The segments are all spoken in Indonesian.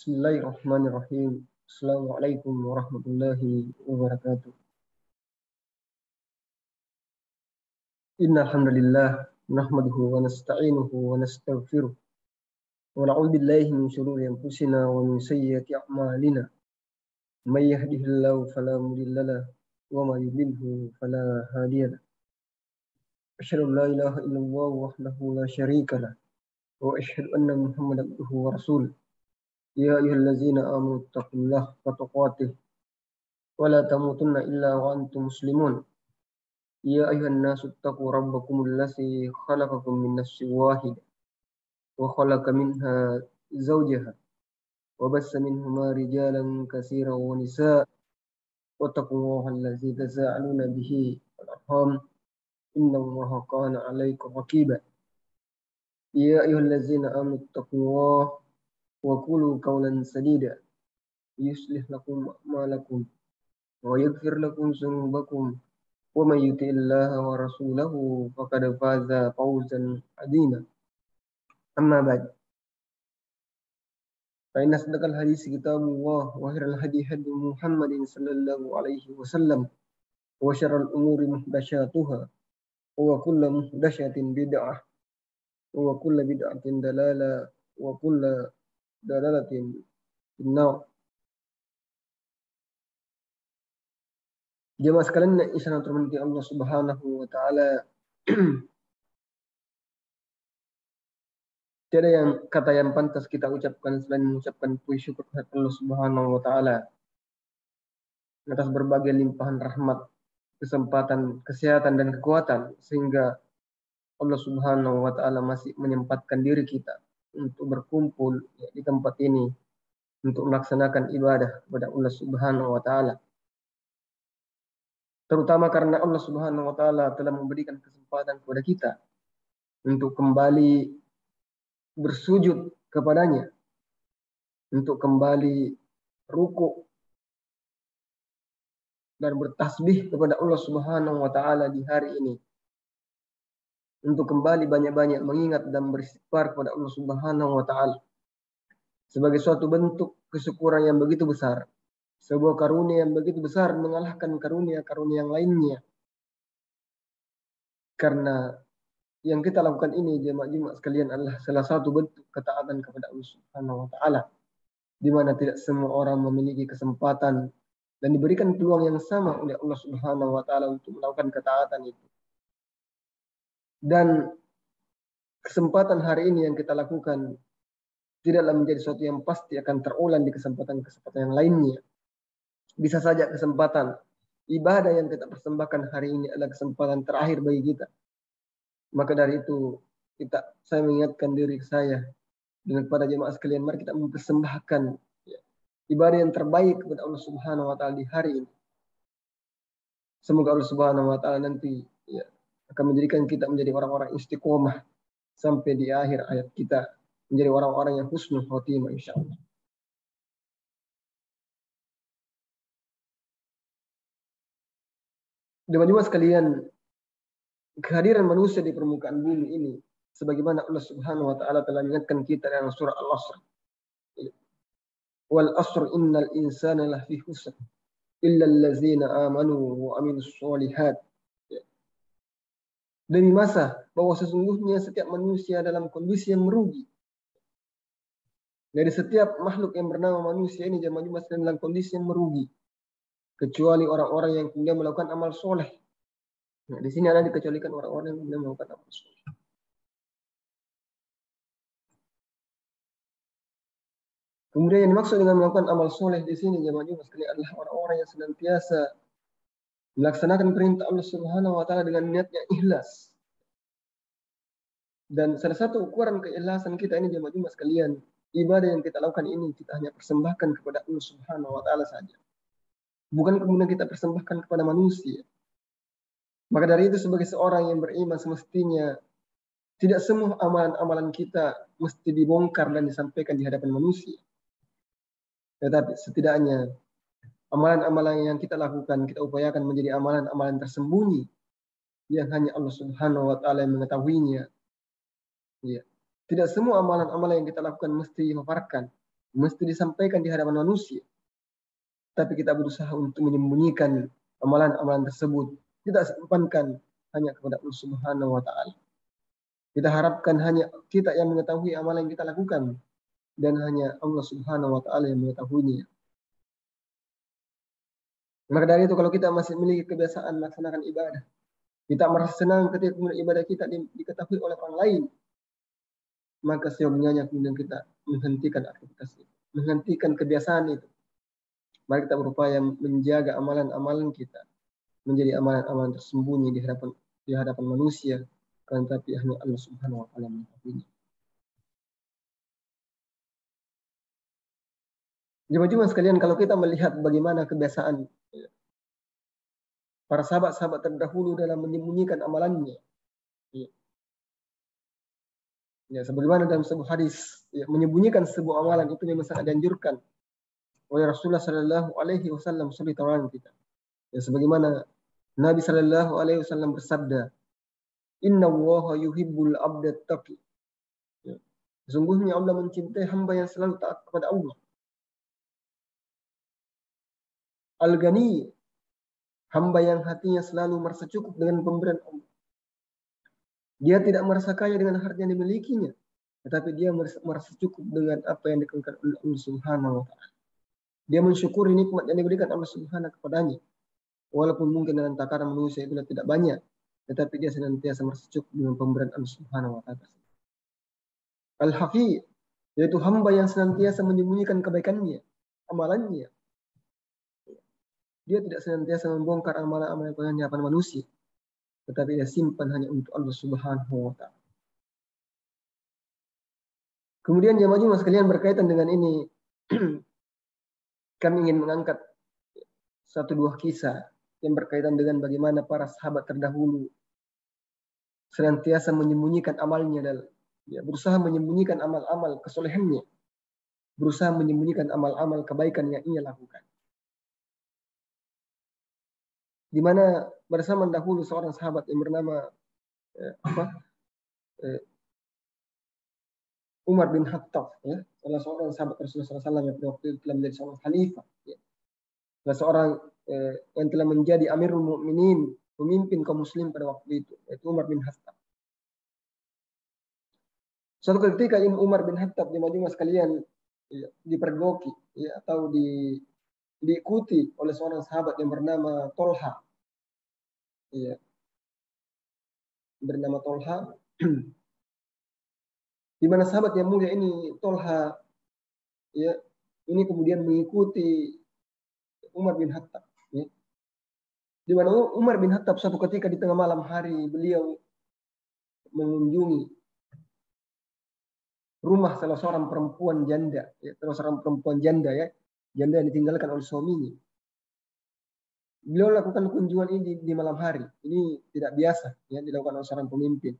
Bismillahirrahmanirrahim. Assalamualaikum warahmatullahi wabarakatuh. Innal hamdalillah nahmaduhu wa nasta'inuhu wa nastaghfiruh wa na'udzu billahi min shururi anfusina wa min sayyiati a'malina. May yahdihillahu fala mudilla lahu wa may yudlilhu fala hadiya lahu. Asyhadu an la ilaha illallah wahdahu la syarika lahu wa asyhadu anna Muhammadan abduhu wa rasuluh. Ya ayyuhallazina amanu taqullaha haqqa tuqatih wa la tamutunna illa wa antum muslimun. Ya ayuhan nasu taqu rabbakumul ladzi khalaqakum min nafsin wahidah wa khalaqa minha zawjaha wa bassa minhuma rijalan katsiran wa nisaa wa taqullaha alladzi tasaaluna bihi wal arham innallaha kana 'alaykum raqiba. Ya ayyuhallazina amanu taqullaha wa qulu qawlan sadida yuslih lakum a'malakum wa yaghfir lakum dzunubakum wa may yuti'illaha wa rasulahu faqad faza fawzan 'azima. Amma ba'd. Fa inna asdaqal hadits kitabullah wa khairal hadi hadi Muhammadin sallallahu alaihi wasallam wa syarrul umuri muhdatsatuha wa kullu muhdatsatin bid'ah wa kullu bid'atin dalalah wa kullu dalalatin finnar. Jemaah sekalian yang sangat terhormati Allah Subhanahu wa taala, tiada yang kata yang pantas kita ucapkan selain mengucapkan puji syukur kepada Allah Subhanahu wa taala atas berbagai limpahan rahmat, kesempatan, kesehatan dan kekuatan sehingga Allah Subhanahu wa taala masih menyempatkan diri kita untuk berkumpul di tempat ini untuk melaksanakan ibadah kepada Allah Subhanahu wa taala. Terutama karena Allah Subhanahu wa taala telah memberikan kesempatan kepada kita untuk kembali bersujud kepadanya, untuk kembali ruku dan bertasbih kepada Allah Subhanahu wa taala di hari ini, untuk kembali banyak-banyak mengingat dan beristighfar kepada Allah Subhanahu wa taala sebagai suatu bentuk kesyukuran yang begitu besar, sebuah karunia yang begitu besar mengalahkan karunia-karunia yang lainnya. Karena yang kita lakukan ini jemaah-jemaah sekalian adalah salah satu bentuk ketaatan kepada Allah Subhanahu wa taala, di mana tidak semua orang memiliki kesempatan dan diberikan peluang yang sama oleh Allah Subhanahu wa taala untuk melakukan ketaatan itu. Dan kesempatan hari ini yang kita lakukan tidaklah menjadi sesuatu yang pasti akan terulang di kesempatan-kesempatan yang lainnya. Bisa saja kesempatan ibadah yang kita persembahkan hari ini adalah kesempatan terakhir bagi kita. Maka dari itu saya mengingatkan diri saya dan kepada jemaah sekalian, mari kita mempersembahkan ibadah yang terbaik kepada Allah Subhanahu wa taala di hari ini. Semoga Allah Subhanahu wa taala nanti akan menjadikan kita menjadi orang-orang istiqomah sampai di akhir hayat kita, menjadi orang-orang yang husnul khotimah insyaallah. Jemaah sekalian, kehadiran manusia di permukaan bumi ini sebagaimana Allah Subhanahu wa taala telah mengingatkan kita dalam surah Al-Asr. Wal asr innal insana lafi khusr illa allazina amanu wa amilus sholihat. Demi masa bahwa sesungguhnya setiap manusia dalam kondisi yang merugi. Dari setiap makhluk yang bernama manusia ini jemaah dalam kondisi yang merugi, kecuali orang-orang yang kemudian melakukan amal soleh. Nah, di sini ada dikecualikan orang-orang yang kemudian melakukan amal soleh. Kemudian yang dimaksud dengan melakukan amal soleh di sini jemaah sekalian adalah orang-orang yang senantiasa melaksanakan perintah Allah Subhanahu wa taala dengan niat yang ikhlas. Dan salah satu ukuran keikhlasan kita ini jemaah sekalian, ibadah yang kita lakukan ini kita hanya persembahkan kepada Allah Subhanahu wa taala saja. Bukan kemudian kita persembahkan kepada manusia. Maka dari itu sebagai seorang yang beriman semestinya tidak semua amalan-amalan kita mesti dibongkar dan disampaikan di hadapan manusia. Tetapi setidaknya amalan-amalan yang kita lakukan, kita upayakan menjadi amalan-amalan tersembunyi yang hanya Allah Subhanahu wa taala yang mengetahuinya. Ya. Tidak semua amalan-amalan yang kita lakukan mesti dipaparkan. mesti disampaikan di hadapan manusia. Tapi kita berusaha untuk menyembunyikan amalan-amalan tersebut. Kita simpankan hanya kepada Allah Subhanahu wa Ta'ala. Kita harapkan hanya kita yang mengetahui amalan yang kita lakukan, dan hanya Allah Subhanahu wa Ta'ala yang mengetahuinya. Maka dari itu, kalau kita masih memiliki kebiasaan melaksanakan ibadah, kita merasa senang ketika kemudian ibadah kita diketahui oleh orang lain, maka seyogyanya kemudian kita menghentikan aktivitas itu, menghentikan kebiasaan itu. Mari kita berupaya menjaga amalan-amalan kita menjadi amalan-amalan tersembunyi di hadapan manusia, kan, tapi hanya Allah Subhanahu wa Ta'ala mengetahuinya. Jemaah-jemaah sekalian, kalau kita melihat bagaimana kebiasaan para sahabat-sahabat terdahulu dalam menyembunyikan amalannya, sebagaimana dalam sebuah hadis, menyembunyikan sebuah amalan itu memang sangat dianjurkan oleh Rasulullah Sallallahu Alaihi Wasallam sebagai tawaran kita. Sebagaimana Nabi Sallallahu Alaihi Wasallam bersabda, Inna Allaha yuhibbul abda taqi. Sesungguhnya Allah mencintai hamba yang selalu taat kepada Allah. Al-Ghani, hamba yang hatinya selalu merasa cukup dengan pemberian Allah. Dia tidak merasa kaya dengan harta yang dimilikinya, tetapi dia merasa cukup dengan apa yang diberikan oleh Allah Subhanahu wa Ta'ala. Dia mensyukuri nikmat yang diberikan Allah Subhanahu kepadanya. Walaupun mungkin dalam takaran manusia itu tidak banyak, tetapi dia senantiasa merasa cukup dengan pemberian Allah Subhanahu wa Ta'ala. Al-Hafi, yaitu hamba yang senantiasa menyembunyikan kebaikannya, amalannya. Dia tidak senantiasa membongkar amalan-amalan yang hadapan manusia, tetapi dia simpan hanya untuk Allah Subhanahu wa Ta'ala. Kemudian jemaah sekalian, berkaitan dengan ini kami ingin mengangkat satu dua kisah yang berkaitan dengan bagaimana para sahabat terdahulu senantiasa menyembunyikan amalnya, dan berusaha menyembunyikan amal-amal kesolehannya, berusaha menyembunyikan amal-amal kebaikan yang ia lakukan. Di mana pada zaman dahulu seorang sahabat yang bernama Umar bin Khattab, salah seorang sahabat Rasulullah SAW yang waktu itu telah menjadi seorang khalifah, salah seorang yang telah menjadi Amirul Mukminin, pemimpin kaum muslim pada waktu itu, yaitu Umar bin Khattab. Suatu ketika Umar bin Khattab, jemaah sekalian, dipergoki atau diikuti oleh seorang sahabat yang bernama Tolha. Bernama Tolha. Di mana sahabat yang mulia ini, Tolha, ini kemudian mengikuti Umar bin Khattab. Di mana Umar bin Khattab suatu ketika di tengah malam hari beliau mengunjungi rumah salah seorang perempuan janda, janda yang ditinggalkan oleh suaminya. Beliau lakukan kunjungan ini di malam hari. Ini tidak biasa dilakukan oleh seorang pemimpin.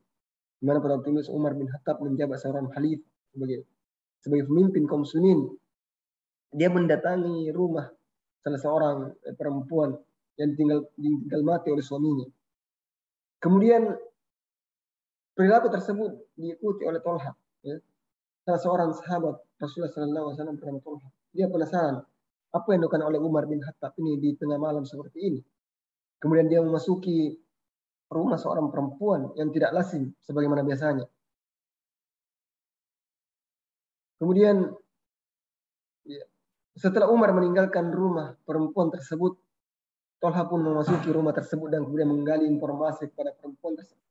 Di mana pada waktu itu Umar bin Khattab menjabat seorang khalifah sebagai pemimpin kaum muslimin. Dia mendatangi rumah salah seorang perempuan yang ditinggal mati oleh suaminya. Kemudian perilaku tersebut diikuti oleh Tolha, salah seorang sahabat Rasulullah SAW bernama Tolha. Dia penasaran apa yang dilakukan oleh Umar bin Khattab ini di tengah malam seperti ini. Kemudian dia memasuki rumah seorang perempuan yang tidak lazim sebagaimana biasanya. Kemudian setelah Umar meninggalkan rumah perempuan tersebut, Tolha pun memasuki rumah tersebut dan kemudian menggali informasi kepada perempuan tersebut.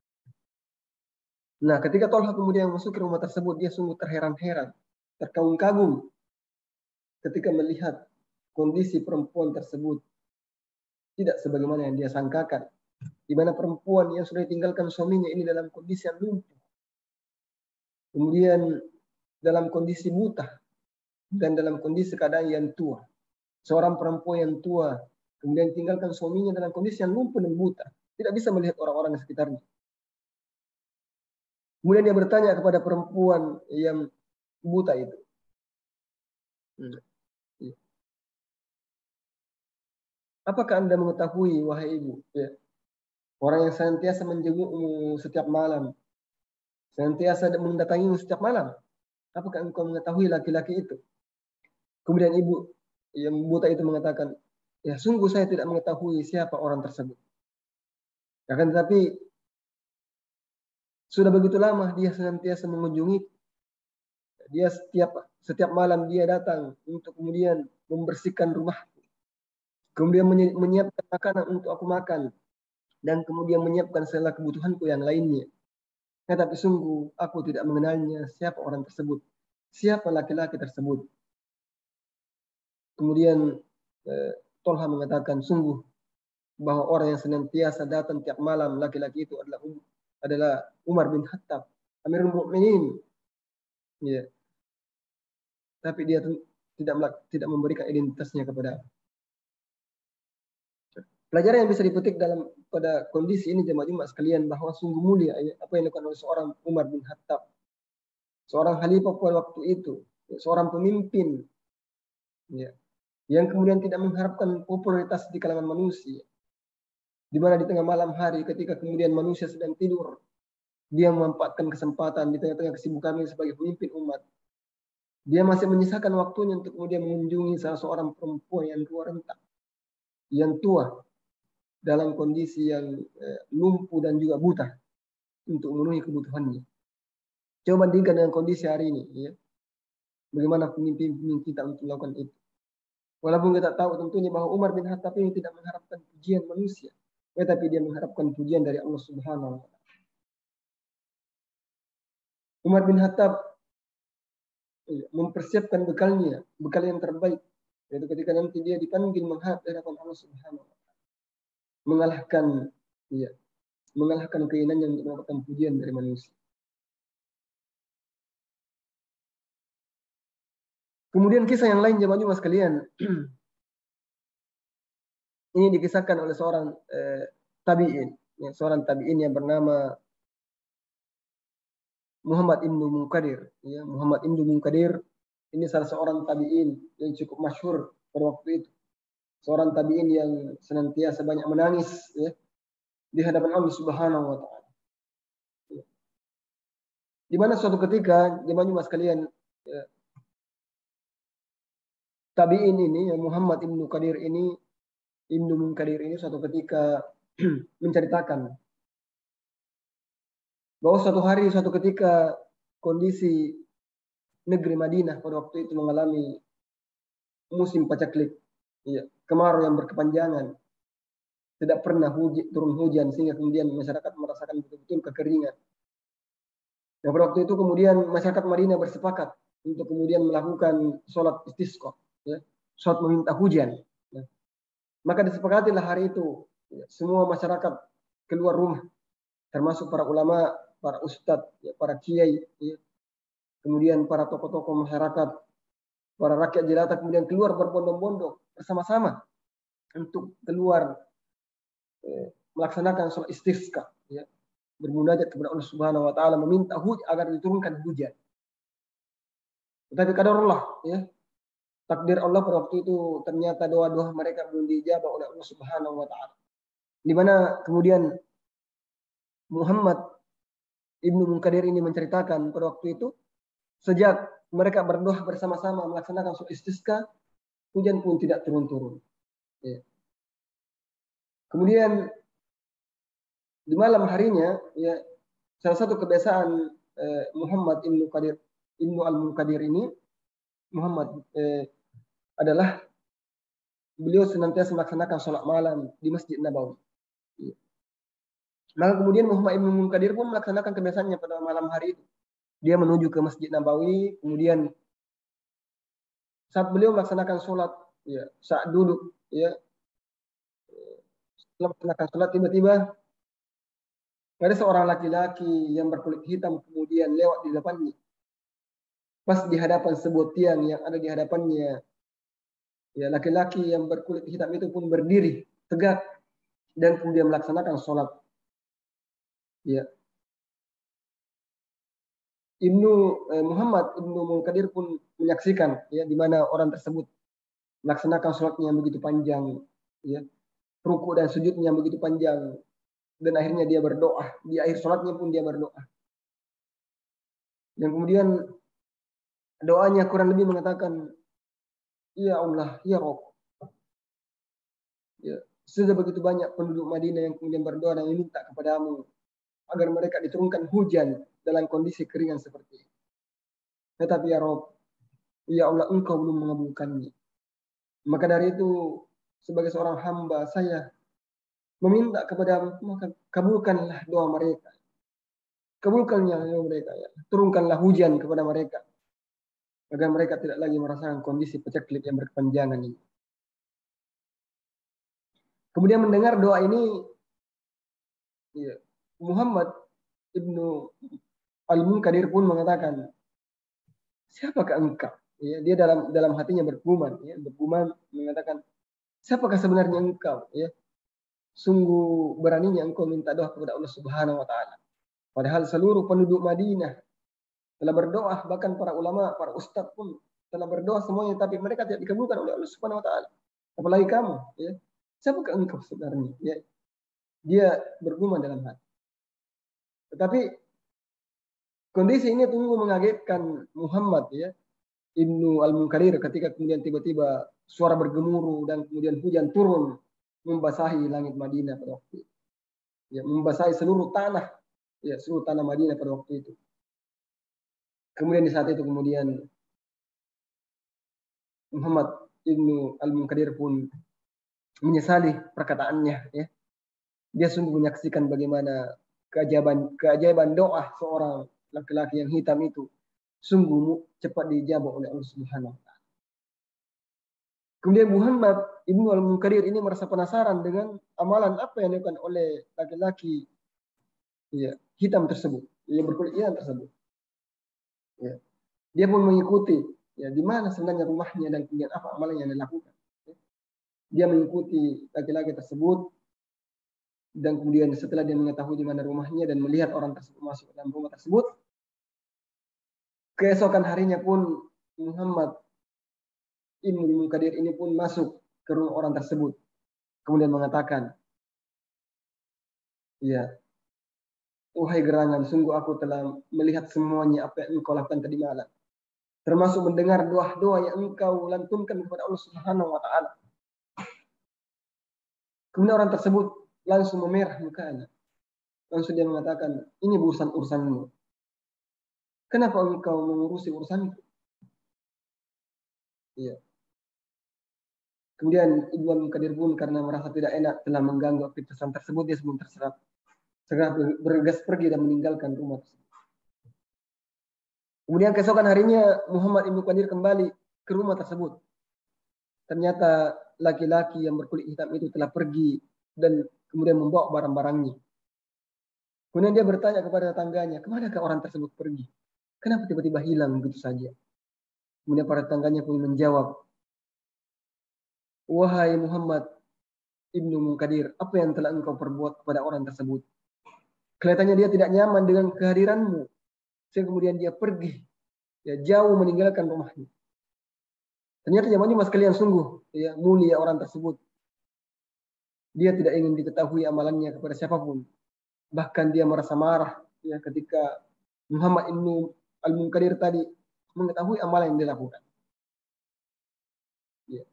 Nah, ketika Tolha kemudian memasuki rumah tersebut, dia sungguh terheran-heran, terkagum-kagum ketika melihat kondisi perempuan tersebut tidak sebagaimana yang dia sangkakan, di mana perempuan yang sudah ditinggalkan suaminya ini dalam kondisi yang lumpuh, kemudian dalam kondisi buta, dan dalam kondisi keadaan yang tua. Seorang perempuan yang tua kemudian tinggalkan suaminya dalam kondisi yang lumpuh dan buta, tidak bisa melihat orang-orang di sekitarnya. Kemudian dia bertanya kepada perempuan yang buta itu, apakah Anda mengetahui, wahai ibu, orang yang senantiasa menjengukmu setiap malam, senantiasa mendatangimu setiap malam, apakah engkau mengetahui laki-laki itu? Kemudian ibu yang buta itu mengatakan, ya sungguh saya tidak mengetahui siapa orang tersebut. Akan tetapi sudah begitu lama dia senantiasa mengunjungi. Dia setiap malam dia datang untuk kemudian membersihkan rumah, kemudian menyiapkan makanan untuk aku makan, dan kemudian menyiapkan segala kebutuhanku yang lainnya. Tetapi sungguh aku tidak mengenalnya siapa orang tersebut, siapa laki-laki tersebut. Kemudian Tolha mengatakan, sungguh bahwa orang yang senantiasa datang tiap malam laki-laki itu adalah Umar bin Khattab, Amirul Mukminin. Ya. Tapi dia tidak memberikan identitasnya kepada aku. Pelajaran yang bisa dipetik pada kondisi ini jemaah sekalian, bahwa sungguh mulia apa yang dilakukan oleh seorang Umar bin Khattab, seorang khalifah pada waktu itu, seorang pemimpin, ya, yang kemudian tidak mengharapkan popularitas di kalangan manusia, di mana di tengah malam hari ketika kemudian manusia sedang tidur, dia memanfaatkan kesempatan di tengah-tengah kesibukannya sebagai pemimpin umat. Dia masih menyisakan waktunya untuk kemudian mengunjungi salah seorang perempuan yang tua renta, yang tua, dalam kondisi yang lumpuh dan juga buta, untuk memenuhi kebutuhannya. Coba bandingkan dengan kondisi hari ini, ya. Bagaimana pemimpin kita untuk melakukan itu. Walaupun kita tahu tentunya bahwa Umar bin Khattab ini tidak mengharapkan pujian manusia, tetapi dia mengharapkan pujian dari Allah Subhanahu wa Ta'ala. Umar bin Khattab mempersiapkan bekalnya, bekal yang terbaik, yaitu ketika nanti dia dipanggil menghadap di hadapan Allah Subhanahu wa Ta'ala, mengalahkan keinginannya untuk mendapatkan pujian dari manusia. Kemudian kisah yang lain jemaah sekalian, ini dikisahkan oleh seorang tabi'in, seorang tabi'in yang bernama Muhammad Ibnu Munkadir. Ya, Muhammad Ibnu Munkadir ini salah seorang tabi'in yang cukup masyhur pada waktu itu. Seorang tabi'in yang senantiasa banyak menangis, ya, di hadapan Allah Subhanahu wa Ta'ala. Ya. Di mana suatu ketika jemaah sekalian, ya, tabi'in ini, ya, Muhammad Ibnu Munkadir ini suatu ketika menceritakan bahwa suatu ketika kondisi negeri Madinah pada waktu itu mengalami musim pacaklik, ya, kemarau yang berkepanjangan, tidak pernah turun hujan, sehingga kemudian masyarakat merasakan betul-betul kekeringan. Nah, pada waktu itu kemudian masyarakat Madinah bersepakat untuk kemudian melakukan sholat istisqa, ya, sholat meminta hujan. Ya. Maka disepakatilah hari itu, ya, semua masyarakat keluar rumah, termasuk para ulama, para ustadz, ya, para kiai, ya, kemudian para tokoh-tokoh masyarakat, para rakyat jelata kemudian keluar berbondong-bondong bersama-sama untuk keluar melaksanakan sholat istisqa, ya, bermunajat kepada Allah Subhanahu wa Ta'ala, meminta hujan agar diturunkan hujan. Tetapi qadarullah, ya, takdir Allah pada waktu itu ternyata doa-doa mereka belum dijabah oleh Allah Subhanahu wa Ta'ala. Di mana kemudian Muhammad Ibnu Munkadir ini menceritakan pada waktu itu, sejak mereka berdoa bersama-sama melaksanakan sholat istisqa, hujan pun tidak turun-turun. Ya. Kemudian di malam harinya, ya, salah satu kebiasaan Muhammad Ibnu Al-Munkadir ini, Muhammad adalah beliau senantiasa melaksanakan sholat malam di Masjid Nabawi. Ya. Maka kemudian Muhammad Ibnu Munkadir pun melaksanakan kebiasaannya pada malam hari itu. Dia menuju ke Masjid Nabawi, kemudian saat beliau melaksanakan sholat, ya, saat duduk, ya, setelah melaksanakan sholat, tiba-tiba ada seorang laki-laki yang berkulit hitam kemudian lewat di depannya. Pas di hadapan sebuah tiang yang ada di hadapannya, ya, laki-laki yang berkulit hitam itu pun berdiri tegak dan kemudian melaksanakan sholat. Ya. Muhammad Ibnu Munkadir pun menyaksikan, ya, di mana orang tersebut melaksanakan sholatnya yang begitu panjang, ya, ruku dan sujudnya yang begitu panjang, dan akhirnya dia berdoa. Di akhir sholatnya pun dia berdoa. Dan kemudian doanya kurang lebih mengatakan, Ya Allah, ya Rob. Ya, sudah begitu banyak penduduk Madinah yang kemudian berdoa dan meminta kepadamu agar mereka diturunkan hujan dalam kondisi keringan seperti ini. Tetapi ya Rob, ya Allah, engkau belum mengabulkannya. Maka dari itu, sebagai seorang hamba, saya meminta kepadamu, maka kabulkanlah doa mereka. Kabulkanlah doa mereka, ya. Turunkanlah hujan kepada mereka, agar mereka tidak lagi merasakan kondisi paceklik yang berkepanjangan ini. Kemudian mendengar doa ini, ya, Muhammad ibnu Al-Munkadir pun mengatakan, siapakah engkau? Ya, dia dalam hatinya bergumam, ya, bergumam mengatakan, siapakah sebenarnya engkau? Ya, sungguh beraninya engkau minta doa kepada Allah Subhanahu Wa Taala. Padahal seluruh penduduk Madinah telah berdoa, bahkan para ulama, para ustadz pun telah berdoa semuanya, tapi mereka tidak dikabulkan oleh Allah Subhanahu Wa Taala. Apalagi kamu, ya, siapakah engkau sebenarnya? Ya, dia bergumam dalam hati. Tetapi kondisi ini tunggu mengagetkan Muhammad, ya, Ibnu Al-Munkadir, ketika kemudian tiba-tiba suara bergemuruh dan kemudian hujan turun membasahi langit Madinah pada waktu itu. Ya, membasahi seluruh tanah, ya, seluruh tanah Madinah pada waktu itu. Kemudian di saat itu kemudian Muhammad Ibnu Al-Munkadir pun menyesali perkataannya, ya. Dia sungguh menyaksikan bagaimana keajaiban doa seorang laki-laki yang hitam itu sungguh cepat dijawab oleh Allah Subhanahu wa taala. Kemudian Muhammad Ibnu Al-Munkadir ini merasa penasaran dengan amalan apa yang dilakukan oleh laki-laki, ya, hitam tersebut, yang berkulit hitam tersebut. Ya. Dia pun mengikuti, ya, di mana sebenarnya rumahnya dan kemudian apa amalan yang dilakukan. Ya. Dia mengikuti laki-laki tersebut, dan kemudian setelah dia mengetahui di mana rumahnya dan melihat orang tersebut masuk ke dalam rumah tersebut, keesokan harinya pun Muhammad Ibnu Munkadir ini pun masuk ke rumah orang tersebut, kemudian mengatakan, ya, wahai gerangan, sungguh aku telah melihat semuanya apa yang engkau lakukan tadi malam, termasuk mendengar doa-doa yang engkau lantunkan kepada Allah Subhanahu wa taala. Kemudian orang tersebut langsung memerah mukanya. Langsung dia mengatakan, ini urusanmu. Kenapa engkau mengurusi urusanku? Ya. Kemudian Ibnu Qadir pun karena merasa tidak enak telah mengganggu aktivitasan tersebut, dia sebelum terserap segera bergegas pergi dan meninggalkan rumah tersebut. Kemudian keesokan harinya Muhammad Ibnu Qadir kembali ke rumah tersebut. Ternyata laki-laki yang berkulit hitam itu telah pergi dan kemudian membawa barang-barangnya. Kemudian dia bertanya kepada tetangganya, kemanakah orang tersebut pergi? Kenapa tiba-tiba hilang begitu saja? Kemudian para tetangganya pun menjawab, wahai Muhammad Ibnu Munkadir, apa yang telah engkau perbuat kepada orang tersebut? Kelihatannya dia tidak nyaman dengan kehadiranmu, sehingga kemudian dia pergi, ya, jauh meninggalkan rumahnya. Ternyata jemaah sekalian, sungguh, ya, mulia orang tersebut. Dia tidak ingin diketahui amalannya kepada siapapun. Bahkan dia merasa marah, ya, ketika Muhammad Ibnu Al-Munkadir tadi mengetahui amalan yang dilakukan. Ya.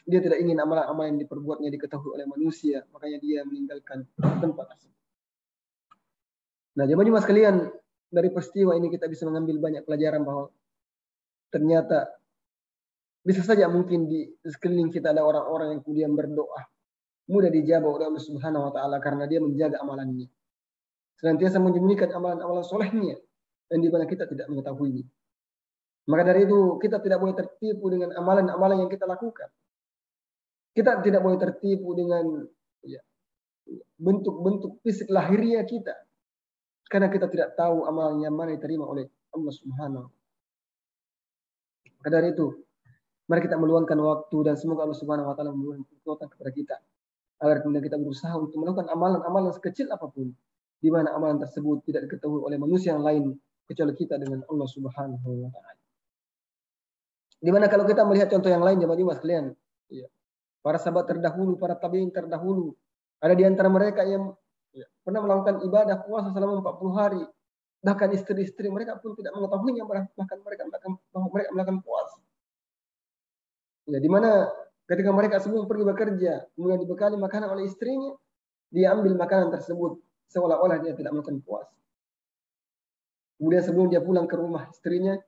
Dia tidak ingin amalan-amalan yang diperbuatnya diketahui oleh manusia, makanya dia meninggalkan tempat tersebut. Nah, jemaah sekalian, dari peristiwa ini kita bisa mengambil banyak pelajaran bahwa ternyata bisa saja mungkin di sekeliling kita ada orang-orang yang kemudian berdoa mudah dijawab oleh Allah Subhanahu wa taala karena dia menjaga amalannya. Senantiasa menyembunyikan amalan-amalan solehnya yang di mana kita tidak mengetahuinya. Maka dari itu kita tidak boleh tertipu dengan amalan-amalan yang kita lakukan. Kita tidak boleh tertipu dengan, ya, bentuk-bentuk fisik lahiriah kita. Karena kita tidak tahu amalan yang mana diterima oleh Allah Subhanahu wa taala. Maka dari itu, mari kita meluangkan waktu dan semoga Allah Subhanahu wa taala memberikan kekuatan kepada kita agar kemudian kita berusaha untuk melakukan amalan-amalan sekecil apapun di mana amalan tersebut tidak diketahui oleh manusia yang lain kecuali kita dengan Allah Subhanahu wa taala. Di mana kalau kita melihat contoh yang lain jemaah sekalian, ya, para sahabat terdahulu, para tabi'in terdahulu, ada di antara mereka yang, ya, pernah melakukan ibadah puasa selama 40 hari. Bahkan istri-istri mereka pun tidak mengetahuinya bahkan mereka melakukan puasa. Ya, di mana ketika mereka sebelum pergi bekerja, kemudian dibekali makanan oleh istrinya, dia ambil makanan tersebut seolah-olah dia tidak melakukan puasa. Kemudian sebelum dia pulang ke rumah istrinya,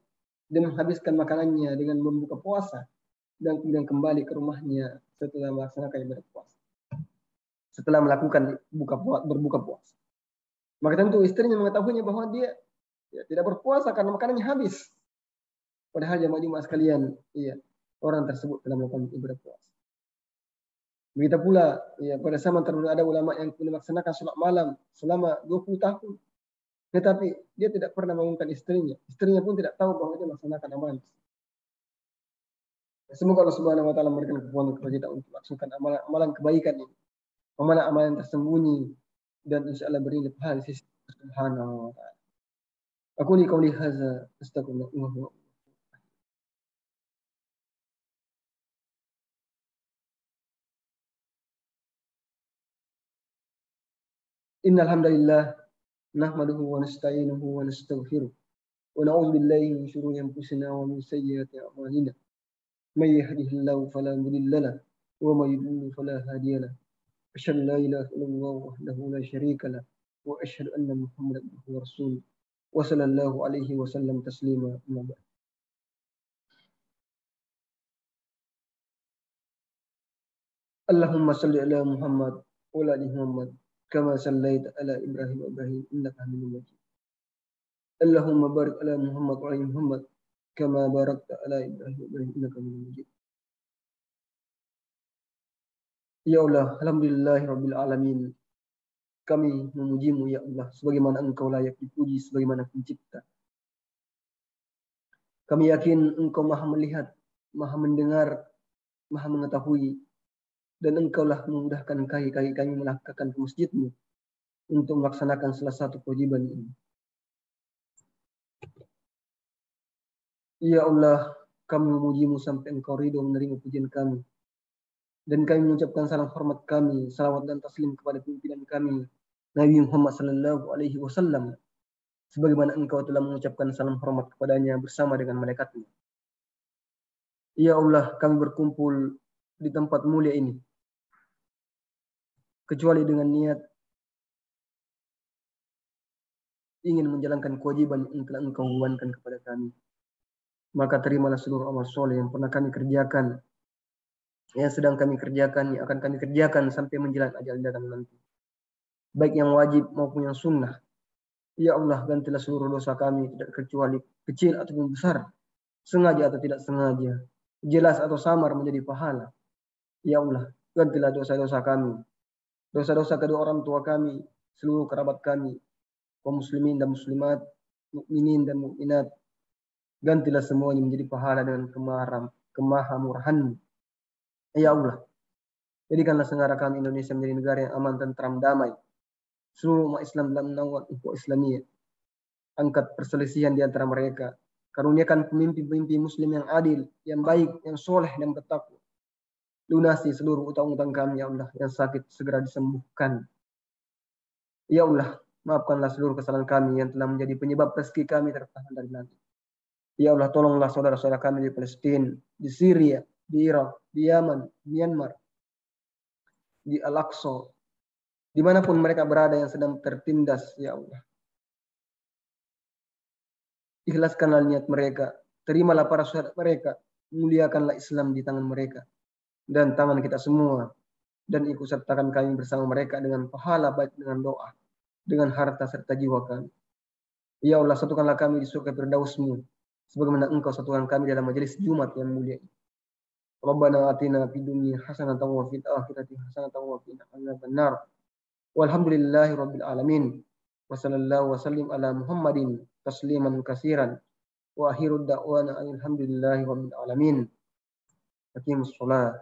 dia menghabiskan makanannya dengan membuka puasa dan kemudian kembali ke rumahnya setelah melaksanakan ibadah puasa. Setelah melakukan berbuka puasa. Maka tentu istrinya mengetahuinya bahwa dia tidak berpuasa karena makanannya habis. Padahal jamaah sekalian, orang tersebut telah melakukan ibadah puasa. Begitu pula, pada zaman terdahulu ada ulama yang melaksanakan sholat malam selama 20 tahun. Tetapi dia tidak pernah mengumumkan istrinya. Istrinya pun tidak tahu bahwa dia melaksanakan amalan. Semoga Allah Subhanahu wa taala memberikan kekuatan kepada kita untuk melaksanakan amalan kebaikan ini. Amalan tersembunyi dan insyaallah bernilai pahala di sisi Subhanahu wa taala. Aku li qauli hadza astaghfirullah. Innal hamdalillah nahmaduhu wa nasta'inuhu wa nastaghfiruh wa na'udzu billahi min shururi anfusina wa min sayyiati a'malina. May yahdihillahu fala mudilla lahu wa may yudlil fala hadiya lahu. Asyhadu an la ilaha illallah wahdahu la syarika lahu wa asyhadu anna Muhammadan abduhu wa rasuluh wa sallallahu alaihi wa sallam taslima. Amma ba'd. Allahumma salli ala Muhammad wa ala ali Muhammad kama sallaita ala Ibrahim wa Ibrahim innaka Hamidum Majid. Allahumma barik ala Muhammad wa ala Muhammad kama barakta ala Ibrahim wa Ibrahim innaka Hamidum Majid. Ya Allah, alhamdulillahirabbil alamin. Kami memujimu ya Allah sebagaimana Engkau layak dipuji sebagaimana pencipta. Kami yakin Engkau Maha melihat, Maha mendengar, Maha mengetahui, dan Engkaulah memudahkan kaki-kaki kami melangkahkan ke masjid-Mu untuk melaksanakan salah satu kewajiban ini. Ya Allah, kami memujimu sampai Engkau ridho menerima pujian kami. Dan kami mengucapkan salam hormat kami, salawat dan taslim kepada pimpinan kami, Nabi Muhammad sallallahu alaihi wasallam, sebagaimana Engkau telah mengucapkan salam hormat kepadanya bersama dengan malaikat-Mu. Ya Allah, kami berkumpul di tempat mulia ini kecuali dengan niat ingin menjalankan kewajiban yang telah Engkau bebankan kepada kami. Maka terimalah seluruh amal soleh yang pernah kami kerjakan, yang sedang kami kerjakan, yang akan kami kerjakan sampai menjelang ajal datang nanti. Baik yang wajib maupun yang sunnah. Ya Allah, gantilah seluruh dosa kami, tidak kecuali kecil ataupun besar, sengaja atau tidak sengaja, jelas atau samar menjadi pahala. Ya Allah, gantilah dosa-dosa kami, dosa-dosa kedua orang tua kami, seluruh kerabat kami, kaum muslimin dan muslimat, mukminin dan mukminat. Gantilah semuanya menjadi pahala dengan kemahamurahan. Ya Allah, jadikanlah negara kami Indonesia menjadi negara yang aman, tentram, damai. Seluruh umat Islam dalam naungan ukhuwah Islamiyah. Angkat perselisihan di antara mereka. Karuniakan pemimpin-pemimpin muslim yang adil, yang baik, yang soleh dan bertakwa. Lunasi seluruh utang-utang kami ya Allah, yang sakit segera disembuhkan. Ya Allah, maafkanlah seluruh kesalahan kami yang telah menjadi penyebab rezeki kami tertahan dari langit. Ya Allah, tolonglah saudara-saudara kami di Palestina, di Syria, di Irak, di Yaman, di Myanmar, di Al-Aqsa, dimanapun mereka berada yang sedang tertindas, ya Allah. Ikhlaskanlah niat mereka, terimalah para saudara mereka, muliakanlah Islam di tangan mereka dan tangan kita semua, dan ikut sertakan kami bersama mereka dengan pahala baik dengan doa, dengan harta serta jiwa kami. Ya Allah, satukanlah kami di surga Firdaus-Mu, sebagaimana Engkau satukan kami dalam majelis Jumat yang mulia ini. Rabbana atina fid dunya hasanatan wa fil akhirati hasanatan wa qina adzabannar. Walhamdulillahi rabbil alamin. Wa sallallahu wa sallim ala Muhammadin tasliman katsiran. Wa akhiru da'wana alhamdulillahi rabbil alamin. Aqimus shalah.